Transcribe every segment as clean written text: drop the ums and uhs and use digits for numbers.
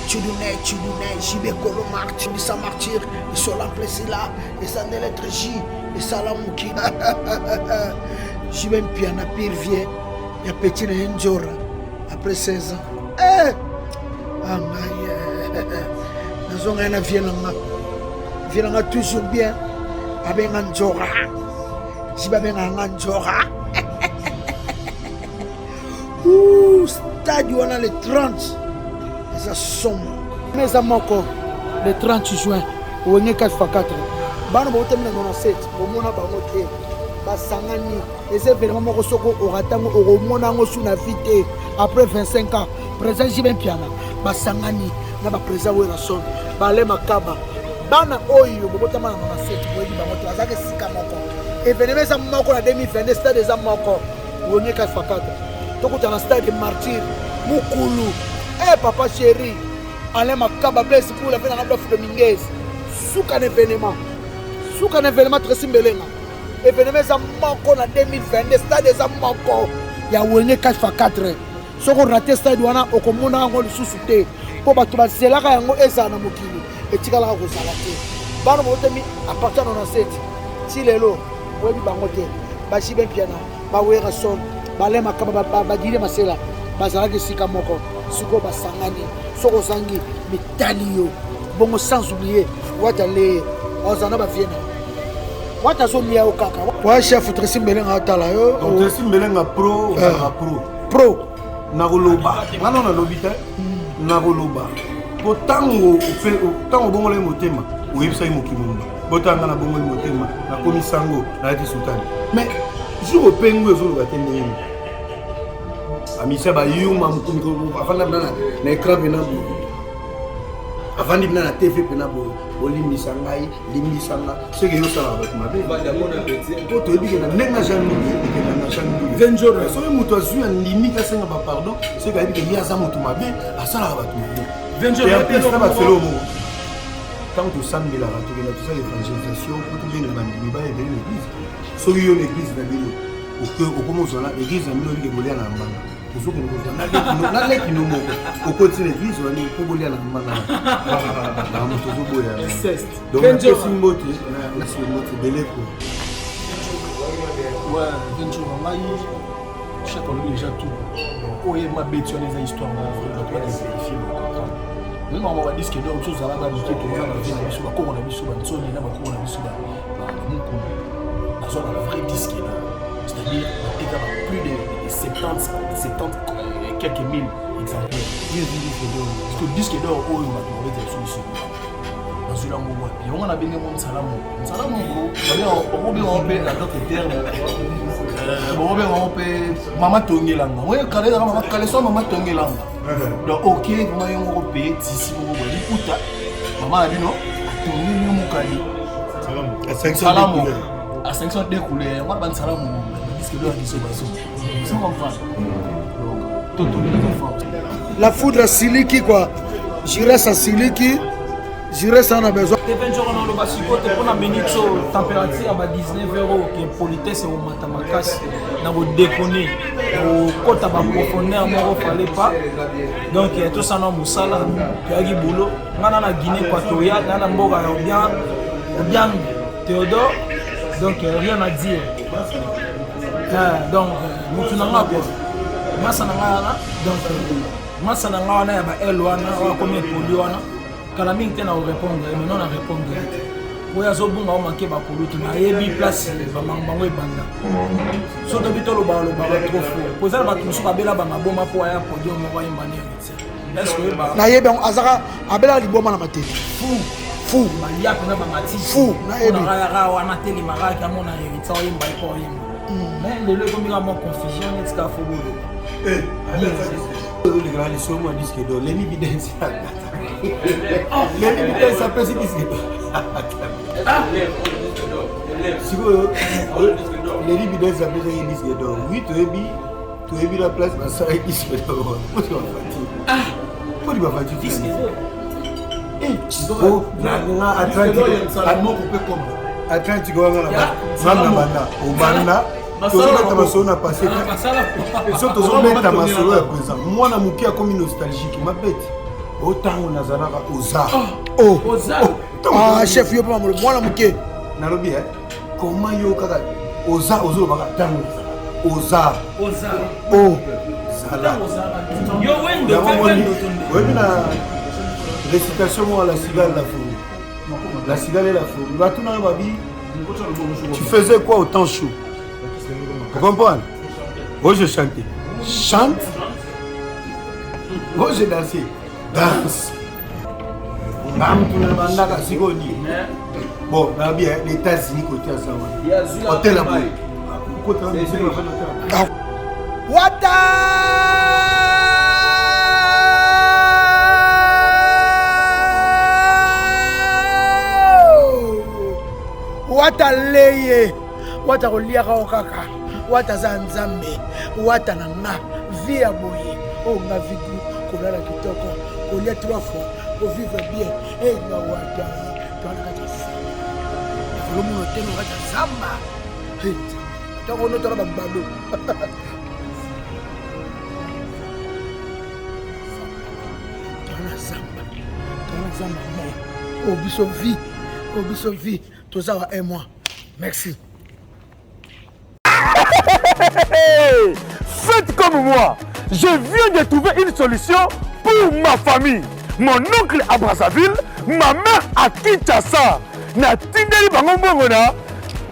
Jibe Kolo martyr, ça martyr, ils sont là là, et ça n'est l'être J, et ça la mouki. Jibe Mpiana pire vieux, il y a petit Njora, après 16 ans. Eh! Ah, nous avons un viens toujours bien, avec un Njora. Jibe un Njora. Ouh, stade, on a les 30. Ça somme. Mais ça manque le 30 juin. On est 4x4. Bano ba otemina 97. Omona ba moté. Ba sangani. Et c'est vraiment mo soko oratango oromona ngo suna vite après 25 ans. Présent Jibe Mpiana. Ba sangani na ba présent Werason. Ba le makaba. Bana oyo botama na 97. Boyi ba moto azake sika moko. Événement ça moko na 2022 stade za moko. On est 4x4. Toko ta na stade martyr. Mukulu. Eh papa chéri, allez ma caba blesse pour la fin de la Dominguez. Souka événement très simbelenga. Événement ça manque en 2022 stade ça manque. Ya wone 4x4. Soko raté stade wana okomona ngo lisusuté. Po bato ba selaka yango eza na mokili. Etikala ko salate. Bana botemi à partir de 97. Ti lelo, webi bango te. Ba Jibe Mpiana, ba Werason, ba le makaba ba dire masela. Bazalaki sika moko. Suko basangani soko zangi mitalio bongo sans oublier watale ozana ba viena wata so miya okaka wa chef Tracy Mbelenga atala yo Tracy Mbelenga pro na koloba ngano na lobita na koloba po tango bongo le motema oyebisa mokimumba botanga na bongo le motema na komisango na yati sultani mais jour pengo ezolo batende Amisa ba yuma mukumi afanda bana na écran bena bo afandi bana na TV bena bo olimi sangai limi sanga seke yo sala ba mabe ba jamona petit to to bi na nenga janu na janu 20 jours so muto azu ya limi ka senga ba pardon seke abi ke yaza muto mabe asala ba tu 20 jours ya pesa ba selo mo tant to sambela ba to na to sa évangélisation pour tout bien bandimi ba ebe l'église so yo l'église na bino au commence là l'église na bino li bolia na mbanga na leki no moko okoti l'église wani kobolia na mbana na moto boya donc c'est simbote na simbote beleko ouais 20 jours mai chaque année déjà tout oye ma bête sur les histoires na vrai doit vérifier même on va dire que d'autres choses à la base qui to na vie na biso ba ko na biso ba tsoni na ba ko na biso ba muko na zone la vraie disque là c'est-à-dire il y a plus de 70 quelques mille exemplaires. Parce que le disque d'or, on va trouver des solutions. Dans ce là, on a bien mon salam. Salam, on va bien la d'autres termes. On va bien maman Tongelanga. Oui, maman Tongelanga. Donc, ok, on va bien payer 10 000 maman a dit non, à 500 salam. À 500 découlés, on va bien salam. Disque d'or, c'est la foudre à Siliki quoi. J'irai à Siliki. J'irai ça on a besoin. Les 20 jours on a le basico te pour amener température à 19 € que politesse au matamakas na vous déconner au côté à profondeur moi fallait pas donc tout ça na musala yaki boulot ngana na Guinée équatoriale na mboga bien Théodore donc rien à dire donc mutu na ngako masa na ngana donc masa na ngana ya ba elwana wa comme poliwana kala mingi te na répondre mais non na répondre oya zo bunga o manke ba polutu na yebi place ba mango ebanda so to bitolo ba trop fort poza ba tusu ba bela ba maboma po ya podium mo ba imani est-ce que ba na yebi azaka abela liboma na mate fou ba ya kuna ba mati fou na yebi na ra wana teli maraka mo na yitsa o yimba ko yimba mais le comme il y a mon confusion est-ce qu'il faut bouler les gars les sommes disent que les évidences les évidences ça peut se dire les évidences ça peut se dire donc oui tu es bien la place dans ça et disque d'or moi tu vas fatiguer moi tu vas fatiguer disque d'or oh na Atlantique Obanda tozobeta masolo na passé so tozobeta masolo ya présent mwana moke akomi nostalgique mabete Autant on a zalaka oza. Oh. Ah, chef, yo pas moi muke. Nalobi comment yo kaka oza baka tango. Oza. Oh. Sala. Yo wendo. Oui, na récitation à la cigale la fourmi. La cigale et la fourmi. Bah tout dans ma vie. Tu faisais quoi au temps chaud? Tu comprends? Moi je chantais. Chante. Moi je dansais. Danse. Bon, bien, les États-Unis côté à ça. Hôtel à côté Wata! Wata leye, wata koliaka okaka, wata za nzambe, wata na nga, vie ya boye, o nga vidu, kolala kitoko, kolia 3 fois, ko vivre bien, e nga wata, twana kata sa. Kolomo teno kata zamba. Toko no tona babado. Twana zamba, mais obiso vie. Tout ça va 1 mois. Merci. Faites comme moi. Je viens de trouver une solution pour ma famille. Mon oncle à Brazzaville, ma mère à Kinshasa. Na tindeli bango mbongo na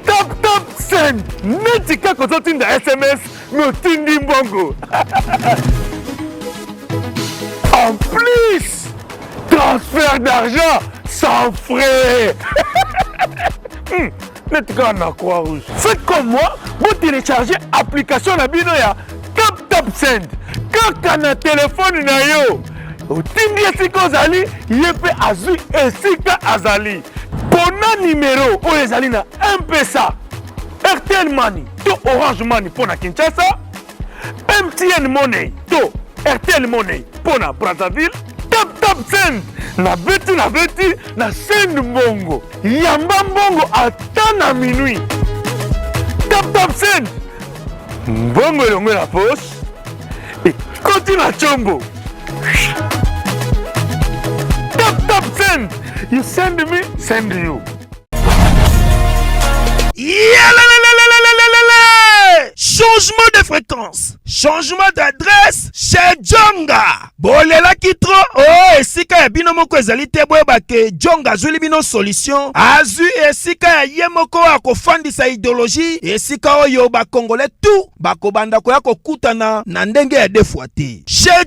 tap send. Netika kozo tinda SMS me tindi mbongo. En plus, transfert d'argent sans frais. Faites comme moi, vous téléchargez l'application na bino ya Tap Send. Kaka na téléphone na yo. Otindi esika ozali, yepe azui esika azali. Pona numéro oyo ezali na M-Pesa, RTL Money to Orange Money pona Kinshasa, MTN Money to RTL Money pona Brazzaville. Tap Send na beti na send mbongo yamba mbongo ata na minuit. Tap Send mbongo elongo na poche ekoti na chombo. Tap Send, you send me, send you. Changement de fréquence, changement d'adresse chez Djonga. Bolela kitro, oh esika ya bino moko ezali te boyeba ke Djonga azuli bino solution. Azu esika ya ye moko akofandisa idéologie, esika oyo bakongole tout bakobanda koya kokutana na ndenge ya defwa te. Chez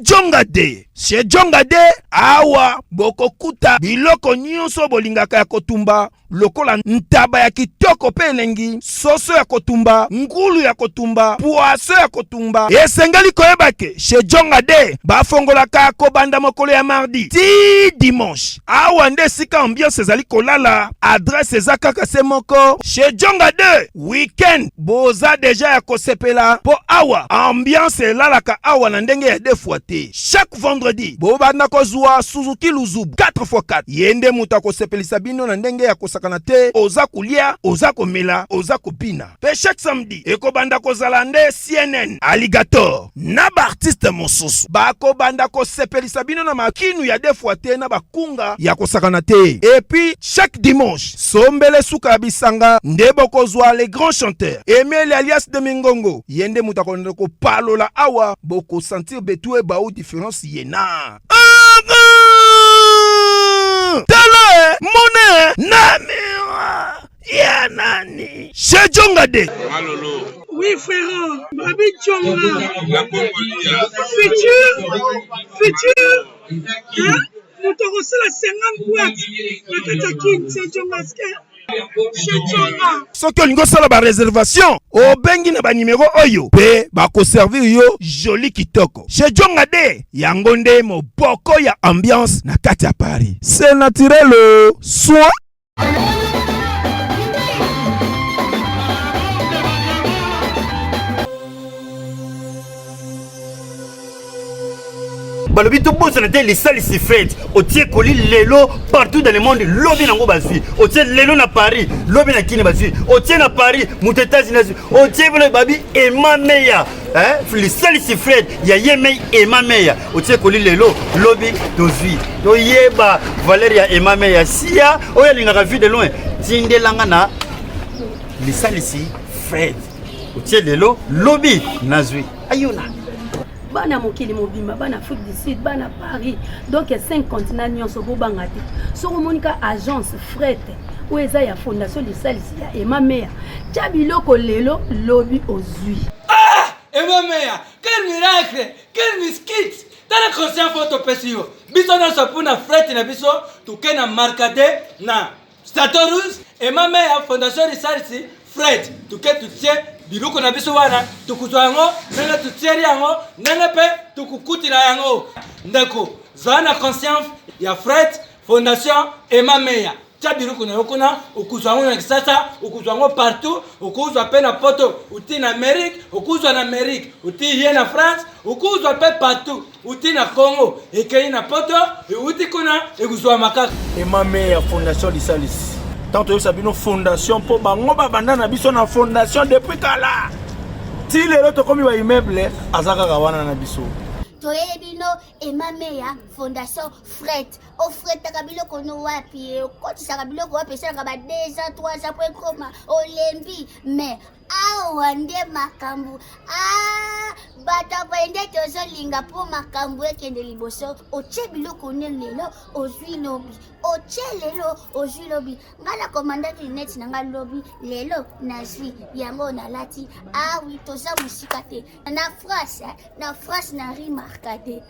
Djonga de awa bokokuta biloko nyonso bolingaka ya kotumba lokola ntaba ya kitoko pe elengi, soso ya kotumba, ngulu ya kotumba, poaso ya kotumba. Esengeli koyeba ke chez Djonga de bafongolaka kobanda mokolo ya mardi ti dimanche. Awa nde sika ambiance ezali kolala, adresse eza kaka se moko. Chez Djonga de weekend boza deja ya kosepela po awa ambiance elalaka awa na ndenge ya defwa te. Chaque vendredi bobanda kozwa Suzuki Luzubu 4x4 yende mutu akosepelisa bino na ndenge ya kosakana te, oza kulia, oza komela, oza kopina. Pe chaque samedi ekobanda kozala nde CNN Alligator na ba artiste mosusu bakobanda kosepelisa bino na makinu ya defwa te na bakunga ya kosakana te. Et puis chaque dimanche sombele suka ya bisanga nde bokozwa les grands chanteurs Emile alias de Mingongo yende mutu akonde kopalola awa boko sentir betue ba ou différence yena. Tele mone namira ya nani chez Djonga de. Malolo. Oui frère, Babi Djonga. La Congolia. Futur. Hein? Nous te recevons la 50 boîtes. La Katakin, c'est Djonga. Soki olingo sala ba réservation obengi na ba numéro oyo pe bako servir yo joli kitoko. Chez Djonga de yango nde moboko ya ambiance na kati ya Paris. C'est naturel soit balobi to bosa na te lisali si fête otie koli lelo partout dans le monde lobi nango bazui otie lelo na Paris lobi na kini bazui otie na Paris mutu États-Unis otie bolo babi emameya lisalisi Fred ya yeme emameya otie koli lelo lobi tozwi toyeba valeur ya emameya sia oyo alingaka vie de loin tindelanga na lisalisi Fred otie lelo lobi nazwi ayona bana mokili mobima bana Afrique du Sud bana Paris donc 5 continents nyonso bobanga te soko monika agence fret ou eza ya fondation lisalisi ya emameya tia biloko lelo lobi ozwi. Emameya, quel miracle, quel miskit. Dans la conscience photo pesio. Biso na sapuna fret na biso tuke na markade na Statorus Emameya fondation lisalisi fret tuke tutie biloko na biso wana tukuzwa yango nanga tutieri yango nanga pe tukukutila yango ndeko zana conscience ya fret fondation Emameya tia biloko na yokona ukuzwa yango na kisasa ukuzwa yango partout ukuzwa pe na poto uti na Amérique ukuzwa na Amérique uti ye na France ukuzwa pe partout uti na Congo ekei na poto uti kuna ekuzwa makaka Emameya fondation lisalisi tanto yo sabino fondation po bango babanda na biso na fondation depuis kala ti lelo tokomi ba immeuble azaka kawana na biso toyebino Emameya fondation fret o fret biloko no wapi kotisaka biloko wapi esalaka ba 2 ans 3 ans po ekoma olembi mais awa nde makambo bato baende tozolinga po makambo ekende liboso otie biloko ne lelo ozwi lobi otie lelo ozwi lobi nga na commandant net na nga lobi lelo nazwi yango nalati awi toza musika te na France na rimarka te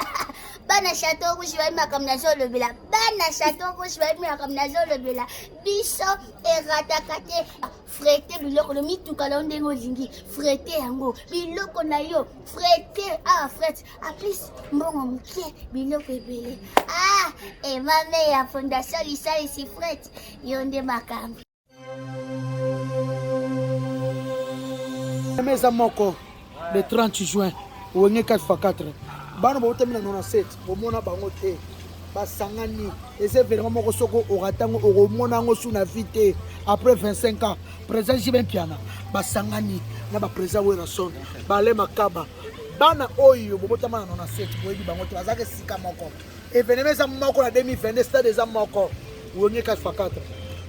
bana chateau rouge bayi makambo nazolobela bana chateau rouge bayi makambo nazolobela biso erataka te frete biloko no mituka la ndenge olingi frete yango biloko na yo frete fret aplis mbongo moke biloko ebele Emameya fondation lisalisi fret yo nde makambo meza moko le 30 juin wenge 4x4 bana botemina 97 bomona bango te basangani ese vraiment moko soko oratango okomona ngo suna vite après 25 ans président Jibin Piana basangani na ba président Werason bale makaba bana oyo bobotama na 97 boyebi bango te bazaka sika moko événement za moko na 2022 stade za moko wenge 4x4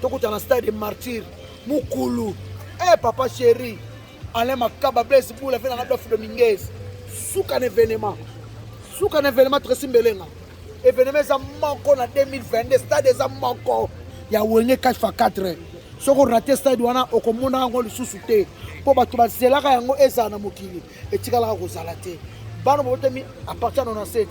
tokuta na stade martyr mukulu papa chéri ale makaba bless pour la fin na Adolphe Dominguez suka événement très simbelenga événement za moko na 2022 stade za moko ya wenge 4x4 soko raté stade wana okomona ngo lisusu te po bato bazelaka yango eza na mokili etikala kozala te bano botemi à partir de 97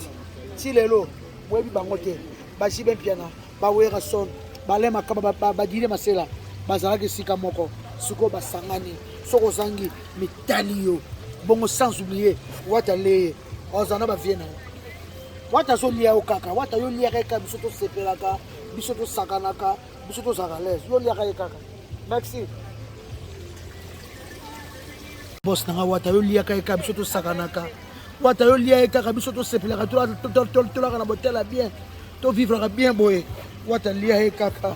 ti lelo boyebi bango te ba Jibin Piana ba Werason bale makaba badile masela bazalaka esika moko siko basangani soko zangi mitali yo bongo sans oublier wata leye ozana ba viena wata zo lia okaka wata yo lia kaka biso to sepelaka biso to sakanaka biso to zakales yo lia kaka merci boss nanga wata yo lia kaka biso to sakanaka wata yo lia kaka biso to sepelaka to la na botela bien to vivre bien boye wata lia kaka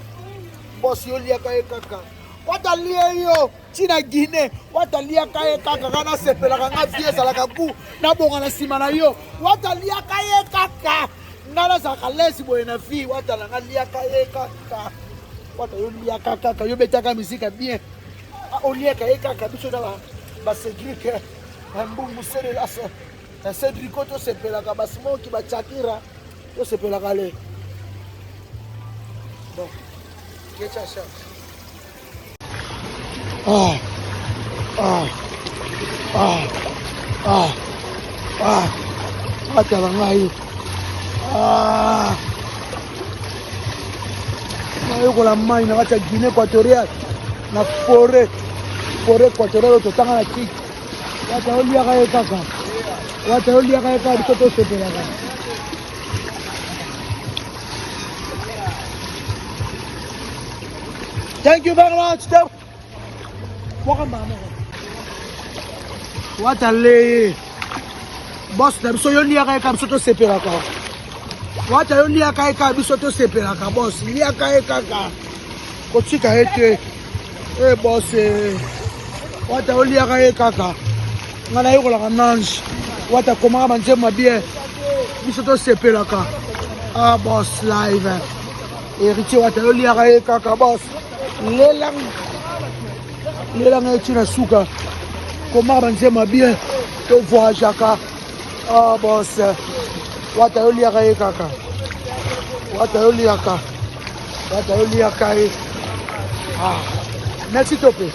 boss yo lia kaka wata lia yo tina Guinée wata lia kaka kana sepelaka nga vie salaka ku na bonga na sima na yo wata lia kaka ngala zakales boye na vie wata la lia kaka wata yo lia kaka yo betaka musique bien o lia kaka biso na ba Cédric mbungu sere la Cédric to sepelaka ba smoki ba Chakira to sepelaka le bon kecha cha atala ngai nayokola mai na kati ya Guinée équatoriale na forêt équatoriale totanga na kiki wata yoliaka ye kaka biso tosepelaka thank you very much wata leye boss na biso yoliaka ye kaka biso tosepelaka wata yoliaka ye kaka biso tosepelaka boss liaka ye kaka kotika ye te boss wata yoliaka ye kaka nga nayekolaka nange wata komaka banzembo bien biso tosepelaka boss live héritier wata yoliaka ye kaka boss lelanga eti na suka komaka banzembo bien tovoyageaka boss wata yoliaka ye kaka wata yoliaka ye merci Topé.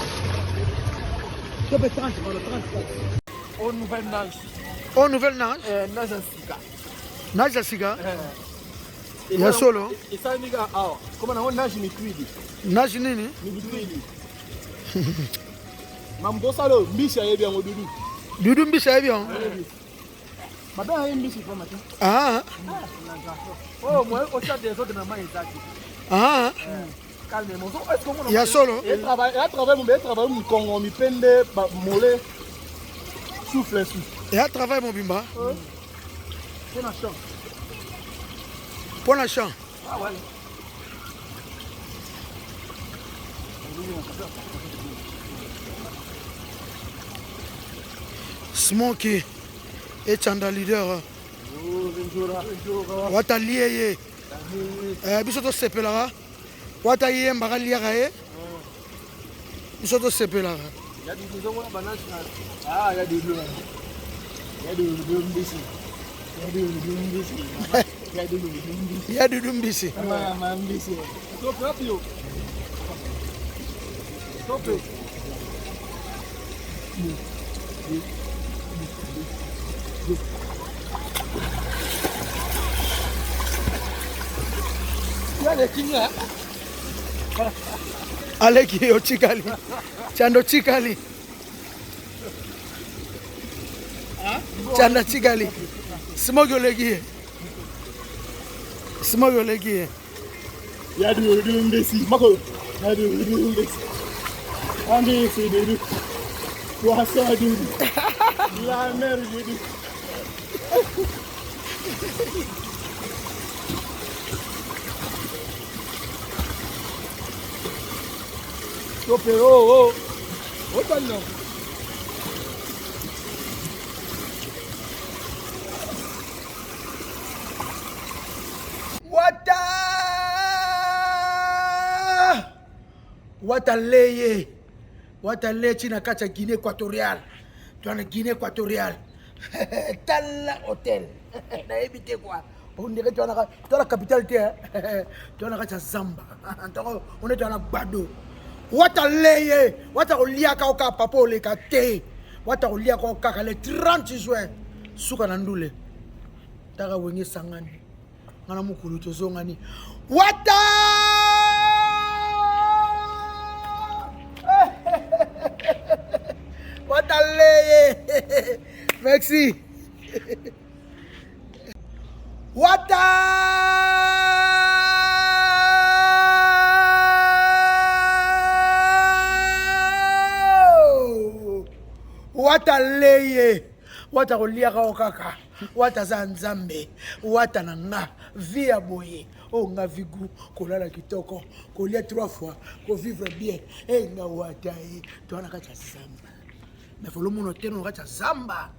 Topé 30. Au Nouvelle Nage. Au Nouvelle Nage? Nage à Sika. Nage à Sika? Il y a solo? Et ça, les gars, comment on nage ni cuidi? Nage nini? Ni cuidi. Mambo salo, mbisi ayebi yango dudu. Dudu mbisi ayebi yango? Mabe ayebi mbisi kwa matin. Oh, moi, au stade des autres, maman est là. Calmement. Il y a solo. Il travaille mon Congo, mi pende, mollet, souffle. Et à travail mon bimba. Pour la chance. Pour la chance. Ah ouais. Smoky et Chanda leader. Wata lié. Bisoto sepelara. Wata yemba liaka ye. Bisoto sepelara. Il y a des choses où on a il y a des bleus. Il y a des bleus ici. Il y a du Dumbisi. Aleki ochikali. Chando chikali. Chanda chikali. Smoke olegi. Smoke olegi. Ya du mbesi. Mako. Ya du mbesi. Andi c'est du. Poisson du. La mer du. Topé, oh. Open non. Wataleye. Wataleye china kacha Guinée équatoriale. Tu as Guinée équatoriale. Tala hôtel. Na évité quoi. On dirait tu as la capitale tu as la Zamba. On est dans la Bado. Wataleye. Wataliaka oka papa oleka te. Wataliaka oka le 30 juin. Suka nandule. Taka wenye sangani. Ngana mukulu tozongani. Wataleye. Merci. Wataleye. Watakoliaka okaka. Wataza nzambe. Watananga. Via boye. Oh nga vigu. Kolala kitoko. Kolia 3 fois. Ko vivre bien. Eh nga wataye. Tuana kacha zamba. Mais faut le monde teno kacha zamba.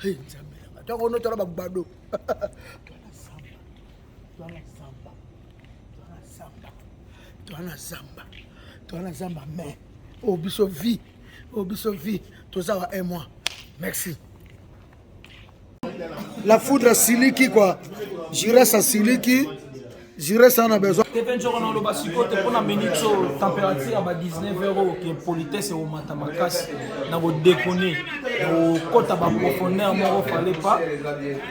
Eh nzambe. Toko no tolo bagbado. Tuana zamba. Mais. Oh biso vie. Tozawa un mois. Merci. La foudre siliki quoi. J'irai sa siliki. J'irai ça on a besoin. On a température à 19 € qui est politesse au matamakas. On a déconné. Au côté de profondeur, on ne fallait pas.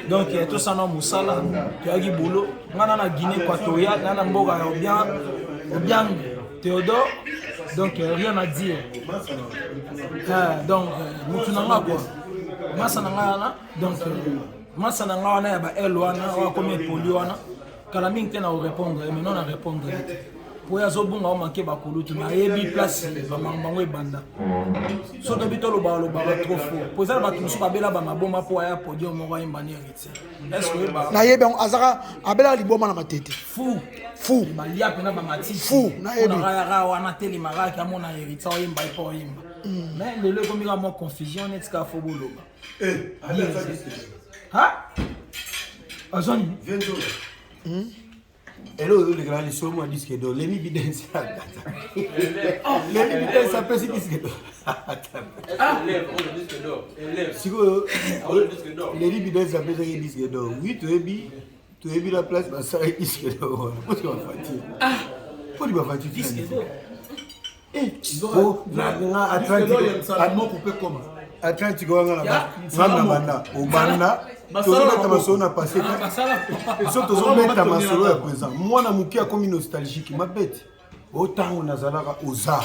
Donc tout ça, on a moussala. Tu as dit boulot. On a Guinée équatoriale. On a bien Théodore. Donc rien à dire. Donc nous n'avons quoi. Massananga donc Massananga na ba elwana wa comme poliwana kala mingi tena répondre mais non à répondre pour ya zobunga o manquer ba kulutu na yebi place ba mango ebanda so to bitolo ba trop fort pour ça ba tusu ba bela ba maboma po ya podium mo wa imbani héritier est-ce que ba na yebi azaka abela liboma na matete fou ba lia pena ba matiti fou na yebi na ra wana teli maraka mo na héritier o imba ipo imba Mais le logo mira mon confusion net ska fo boloba. Azoni Viens hello le grand show moi disque d'or les mi bidens ça les bidens ça peut disque d'or siko les bidens ça peut disque d'or oui tu es bien la place bah ça disque d'or pourquoi tu vas fatiguer pourquoi tu vas fatiguer disque d'or Atlantique Banda Obanda tozometa masolo na passé so tozometa masolo ya présent mwana moke akomi nostalgique mabete otango nazalaka oza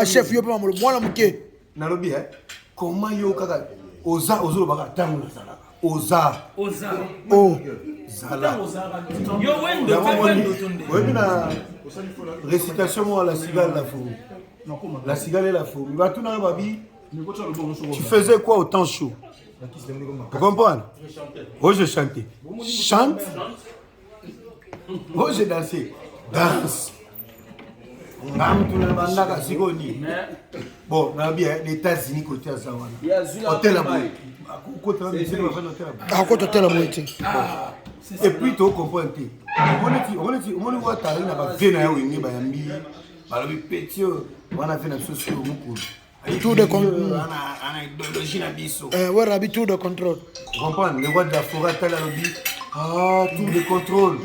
chef yo mpe mwana moke nalobi koma yo kaka oza ozolobaka ntango nazalaka oza zala oyebi na récitation moi la cigale la fourmi la cigale et la fourmi batuna babi tu faisais quoi au temps chaud? Tu comprends? Oh, je chantais. Chante. Oh, j'ai dansé. Danse. Bon, on a bien les États-Unis côté à Zawana. Hôtel à Boy. Et puis, tu comprends? On voit ta ligne à Véna ou une bayambi. Alors, petit, on a fait la chose sur Moukoul. Tout de contrôle. Ouais, Rabi, tout de contrôle. Tu comprends? Le roi de la forêt, tu as lobby. Ah, tout de contrôle.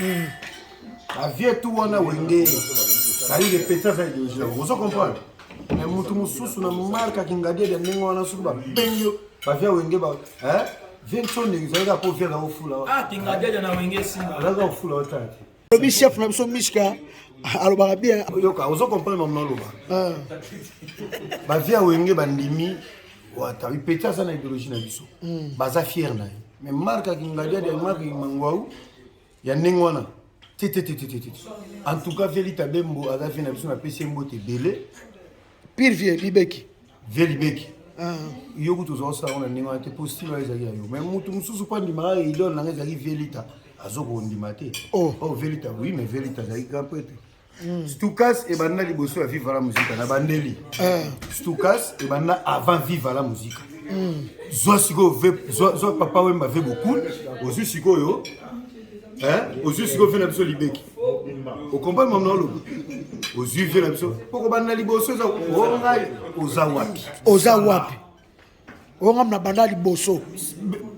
La vie est tout, on a wengé. Ça y est, les pétas, ça y est. Vous comprenez? Mais mon sous, on a marqué qu'il y a des gens qui ont sous la benyo. La vie est wengé. Hein? Viens sonner, vous allez pour faire la foule. Ah, tu as des gens qui ont sous la foule. Le chef, nous sommes Mishka. Alors, bien. Vous comprenez mon nom là. La vie est wengé, bandimi. Wata ipeta sana idéologie na biso baza fier na mais marka kingadia de marka mangwau ya nengwana en tout cas Velita Bembo aza fi na biso na pesi mbote belé pire vie libeki yo kutu zo sa ona nengwana te postilo ezali yo mais mutu mususu pa ndima ya idole na ezali Velita azoko ndima te oh Velita oui mais Velita ezali grand poète Stukas et Banda Liboso à vivre la musique na bandeli. Stukas et Banda avant vivre la musique. Zo papa Wemba veut beaucoup. Ozu siko yo. Ozu siko fait l'abso libeki. Au combat mon nom lo. Ozu fait l'abso. Pourquoi Banda Liboso za ongai ozawapi. Ongam na Banda Liboso.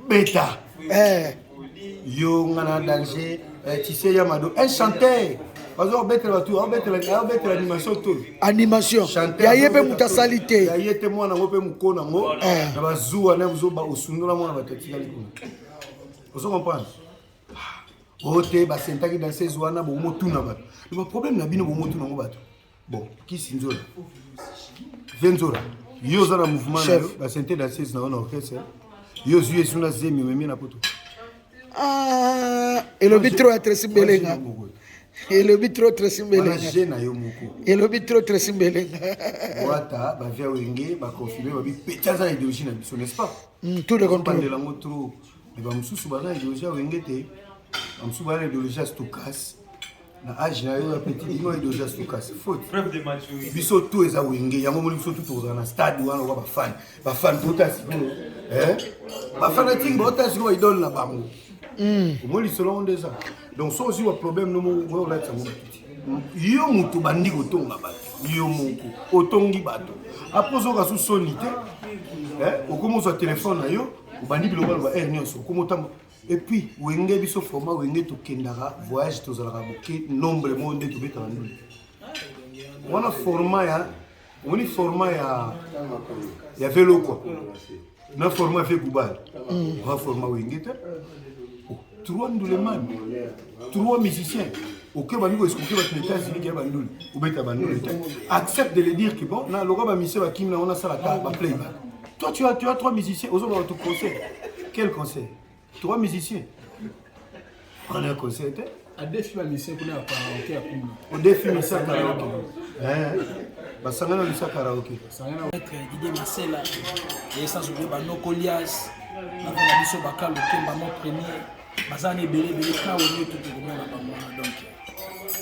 Beta. Yo ngana danger. Tu sais Yamado un chanteur. Parce qu'on bête l'animation tout. Animation. Il y a yébe mutasalité. Il y a yébe moi na ngope mukona ngo. Na bazua na buzo ba osundula moi na batatika likuna. Vous comprenez? Ote ba sentaki dans ces zoana bo motuna ba. Le problème na bino bo motuna ngo bato. Bon, qui sinzola? Venzora. Yo za na mouvement na ba senté dans ces na orchestre. Yo zuye suna zemi memi na poto. Et le bitro est très simbelenga. Et le bitro très simbelenga. Et le bitro très simbelenga. Wata ba via wenge ba confirmer ba bi petaza idéologie na biso, n'est-ce pas? Tout le contrôle. De la moto. Mais ba mususu ba na idéologie wenge te. Ba mususu ba na idéologie Stukas. Na age na yo petit dino idéologie Stukas. Faute. Preuve de maturité. Biso tout eza wenge, yango mo biso tout na stade wana ba fan. Ba fan potasi. Ba fanatique ba potasi ko idole na bango. Moi, ils sont déjà. Donc, ça aussi, le problème, nous, on va être yo mutu bandi kotonga bato yo moko otongi bato après ozoka sous sonité okomoza téléphone na yo obandi biloko ba nyonso okomota et puis wenge biso format wenge tokendaka voyage tozalaka boke nombre monde tobeta bandu wana format ya vélo quoi na format fait Goubal on format wenge te 3 ndouleman 3 musiciens aucun amigo est-ce que va te États-Unis qui a bandul ou beta bandul accepte de le dire que bon na logo ba mission ba kim na on a ça la ba playback toi tu as 3 musiciens aux autres ton concert quel concert 3 musiciens on a un concert à défi ba musiciens qu'on a karaoké à Kumba au défi musicien karaoké ba sangana musicien karaoké sangana être Didier Marcela et ça se ba no Colias na ba biso ba Kalo Kemba mon premier bazane belé ka woni tout le monde donc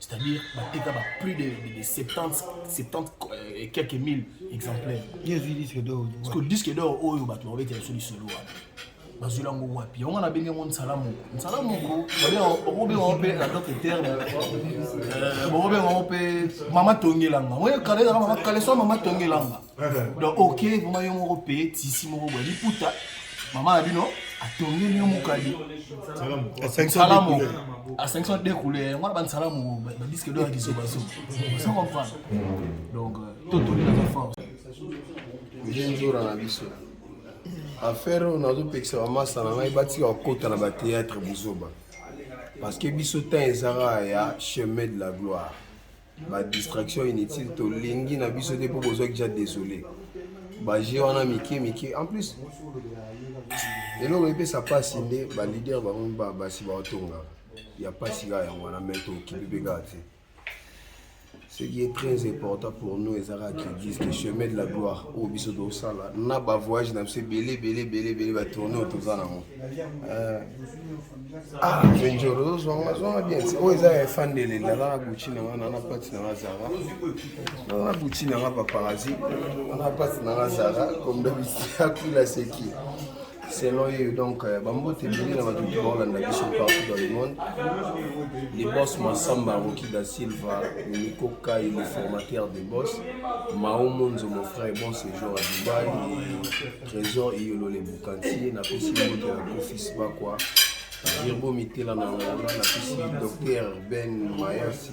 C'est-à-dire, plus de 70 et quelques mille exemplaires. Parce que le disque d'or, oh, il va être sur le solo. Bazulango wapi on a benga mon salamu ko on peut dans d'autres termes on peut mama tongelanga moi kale mama kale so mama tongelanga donc OK vous m'avez mon repé tisi mo bali puta mama abino atongeli yo mukadi salamu à 500 découlé on a salamu ba disque d'or qui se passe ça comprendre donc tout les forces j'ai jour à la biso affaire on a d'autres extrêmement ça n'a pas bâti au côté dans le théâtre Buzoba parce que bisotin ezara ya chemin de la gloire ma distraction inutile to lingi na bisoté pour besoin que j'ai désolé bah j'ai on a Mickey en plus et là on ça passe inde ba leader ba si ba otonga il y a pas si gars on a mettre qui peut gâter. Ce qui est très important pour nous, les Arabes qui disent que le chemin de la gloire, au biso de Osala, n'a pas voyage, n'a pas belé, va tourner autour de ça. Ah, je vais dire, on bien. Oh, ils sont fans de la Gucci, on a pas de Zara. On a Gucci, on a pas paradis. On a pas de Zara, comme d'habitude, la c'est qui. Selon eux, donc, Bambo Tébili, dans partout dans le monde. Les boss Massamba, Rocky da Silva, Nico Kai, le formateur des boss. Mao Monzo, mon frère, bon séjour à Dubaï. Trésor Iolo, les boucantiers, n'a pas si de la Kofis Bakwa. Virbo Mitela, n'a pas si docteur Ben Mayasi.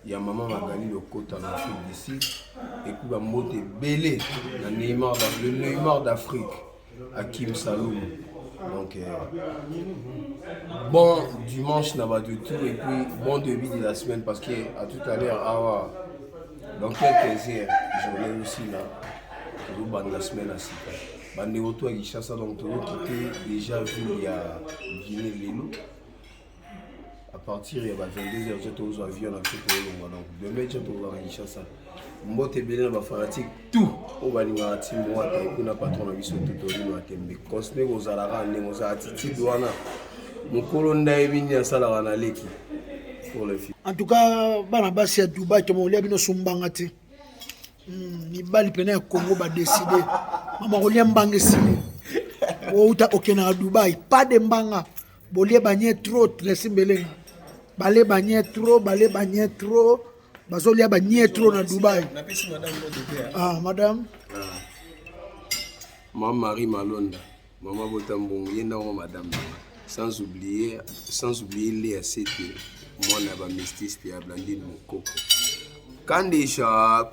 Il y a maman Magali, le côte en Afrique d'ici. Et puis Bambo Tébélé, le Neymar d'Afrique. Hakim Saloum. Donc, bon dimanche, n'a pas de tout. Et puis, bon début de la semaine parce que à tout à l'heure, dans quelques heures, j'aurai aussi là, tout le la semaine à Sika. Bande retour à Gishasa, donc tout le qui déjà vu il y a Guinée Lélo. À partir de 22h, j'ai tous les avions dans le monde. Donc, demain, j'ai tous les Gishasa. Mbote bele na fanatique tout au balinga team moi kuna patron na biso tout au tembe cosme kozalaka ndenge za attitude wana mukolo ndaye binya sala na leki pour le film. En tout cas bana basi ya Dubai to molia bino sumbanga te ni bali pena ya Congo ba décider mama kolia mbanga sili o uta okena Dubai pas de mbanga bolie banye trop très beleng balé banye trop bazolia ba trop na Dubai. Ah madame. Maman Marie Malonda, maman Botambongo yenda wa madame. Sans oublier les ACT. Moi na ba Mystis puis Blandine Mokoko. Candy Shop.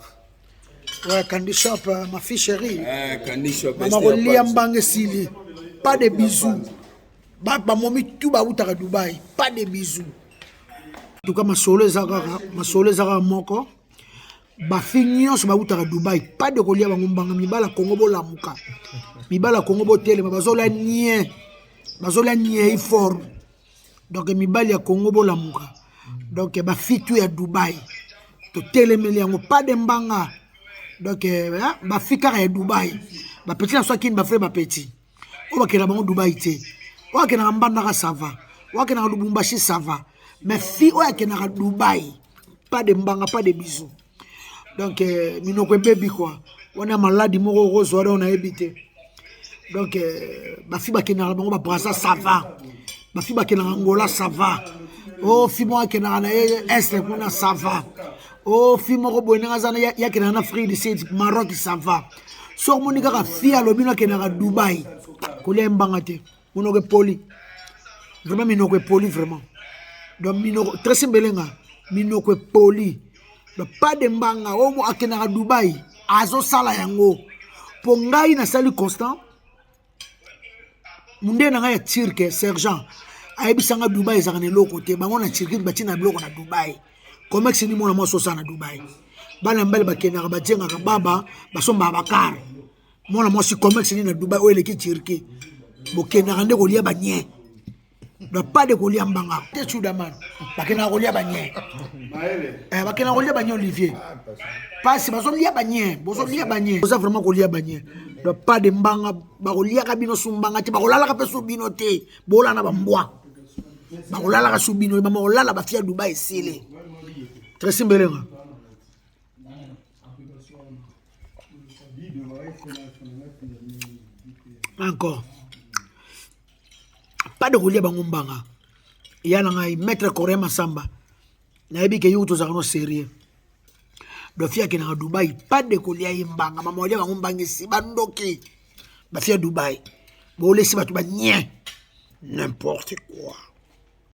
Ouais, Candy Shop, ma fille chérie. Candy Shop. Maman kolia mbanga sili. Pas de bisous. Ba momi tout ba utaka Dubai, pas de bisous. En tout cas, ma solo zara moko. Ba finyo so ba utaka Dubai, pas de kolia ba ngombanga mibala Congo bo lamuka. Mibala Congo bo tele bazola nie fort. Donc mibali ya Congo bo lamuka. Donc ba fitu ya Dubai. To tele meliango pas de mbanga. Donc ba fika ya Dubai. Ba petit na sokin ba frère ba petit. O ba kena bango Dubai te. O kena mbanda ka sava. O kena Lubumbashi sava. Mais fi o kena Dubai. Pas de mbanga, pas de bisous. Donc minoko baby quoi. On a malade moko rose on a habité. Donc ba fi ba kena bango ba Brazza sava. Ba fi ba kena Angola sava. Oh fi mo kena na est kuna sava. Oh fi mo ko boyena zana ya kena na Afrique du Sud Maroc sava. So monika ka fi alobino kena Dubai. Kolia mbanga te. Minoko poli. Vraiment minoko poli vraiment. Donc minoko très simbelenga. Minoko poli. Donc pas de mbanga omo akena Dubai. Azo sala yango. Pongai na sali constant. Munde na ya tirke sergent. Aibisanga Dubai ezakane loko te. Bango na tirke batina bloko na Dubai. Comex ni mona moso sana Dubai. Bana mbele bakena ba jenga ka baba basomba bakar. Mona mosi Comex ni na Dubai oele ki tirke. Bokena rande ko lia banye. Donc pas de kolia mbanga. Te chudaman. Bakena kolia banye. Bakena kolia banye Olivier. Pas si bazo lia banye, bozo lia banye. Bozo vraiment kolia banye. Donc pas de mbanga, ba kolia ka bino sumbanga te, ba kolala ka peso bino te. Bola na ba mbwa. Ba kolala ka subino, ba kolala ba fia Dubai sile. Tracy Mbelenga. Encore. Pas de rouler bangombanga. Il y a un maître Corée Massamba. Naebi ke yuto za no sérieux. Do fia ke na Dubai pas de kolia imbanga mama olia bangombanga si bandoki. Ba fia Dubai. Bo lesi batu ba n'importe quoi.